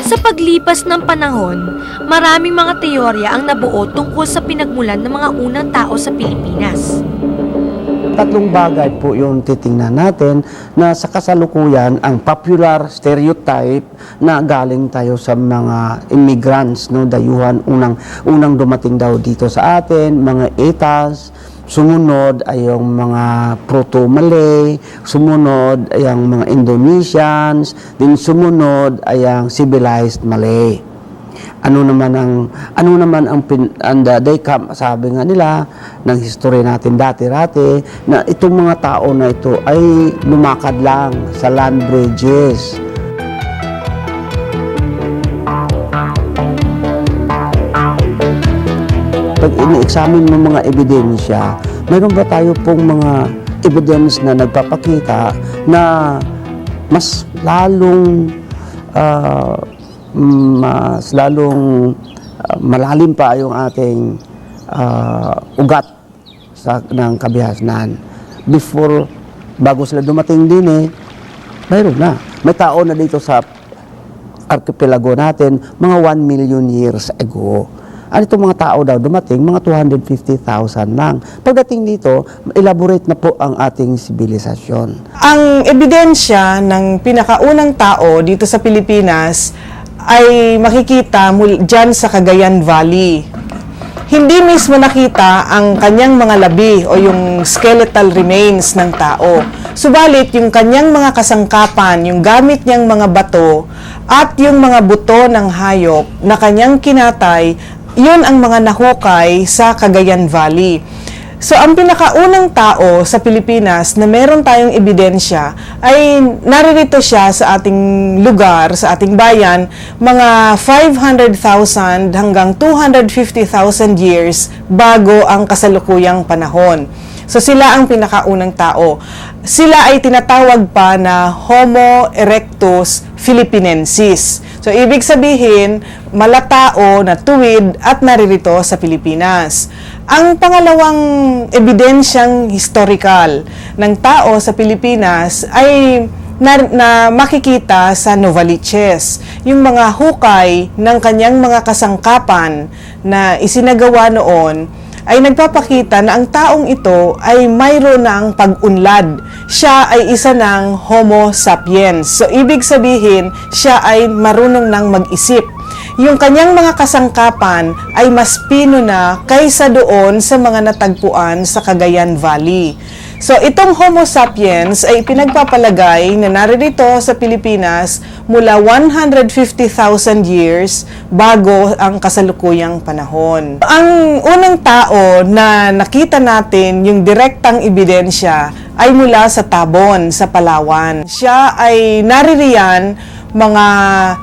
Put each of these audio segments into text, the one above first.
Sa paglipas ng panahon, maraming mga teorya ang nabuo tungkol sa pinagmulan ng mga unang tao sa Pilipinas. Tatlong bagay po yung titingnan natin na sa kasalukuyan ang popular stereotype na galing tayo sa mga immigrants, no, dayuhan, unang dumating daw dito sa atin, mga Etas, sumunod ay yung mga Proto-Malay, sumunod ay ang mga Indonesians, din sumunod ay ang civilized Malay. Ano naman ang sabi nga nila ng history natin dati-rati na itong mga tao na ito ay lumakad lang sa land bridges. Pag ini-examine mo mga ebidensya, mayroon ba tayo pong mga evidence na nagpapakita na mas lalong malalim pa yung ating ugat ng kabihasnan. Bago sila dumating din mayroon na. May tao na dito sa archipelago natin mga 1 million years ago. Ano itong mga tao daw dumating? Mga 250,000 lang. Pagdating dito, elaborate na po ang ating sibilisasyon. Ang ebidensya ng pinakaunang tao dito sa Pilipinas ay makikita dyan sa Cagayan Valley. Hindi mismo nakita ang kanyang mga labi o yung skeletal remains ng tao. Subalit, yung kanyang mga kasangkapan, yung gamit niyang mga bato, at yung mga buto ng hayop na kanyang kinatay, yun ang mga nahukay sa Cagayan Valley. So, ang pinakaunang tao sa Pilipinas na meron tayong ebidensya ay naririto siya sa ating lugar, sa ating bayan, mga 500,000 hanggang 250,000 years bago ang kasalukuyang panahon. So, sila ang pinakaunang tao. Sila ay tinatawag pa na Homo erectus philippinensis. So, ibig sabihin, malatao na tuwid at naririto sa Pilipinas. Ang pangalawang ebidensyang historical ng tao sa Pilipinas ay na makikita sa Novaliches, yung mga hukay ng kanyang mga kasangkapan na isinagawa noon ay nagpapakita na ang taong ito ay mayroon ng pag-unlad. Siya ay isa ng Homo sapiens. So, ibig sabihin, siya ay marunong ng mag-isip. Yung kanyang mga kasangkapan ay mas pino na kaysa doon sa mga natagpuan sa Cagayan Valley. So, itong Homo sapiens ay pinagpapalagay na naririto sa Pilipinas mula 150,000 years bago ang kasalukuyang panahon. Ang unang tao na nakita natin yung direktang ebidensya ay mula sa Tabon, sa Palawan. Siya ay naririyan mga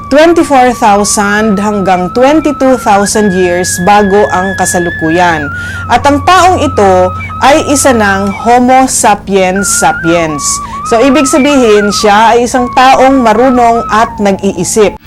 24,000 hanggang 22,000 years bago ang kasalukuyan. At ang taong ito ay isa ng Homo sapiens sapiens. So, ibig sabihin, siya ay isang taong marunong at nag-iisip.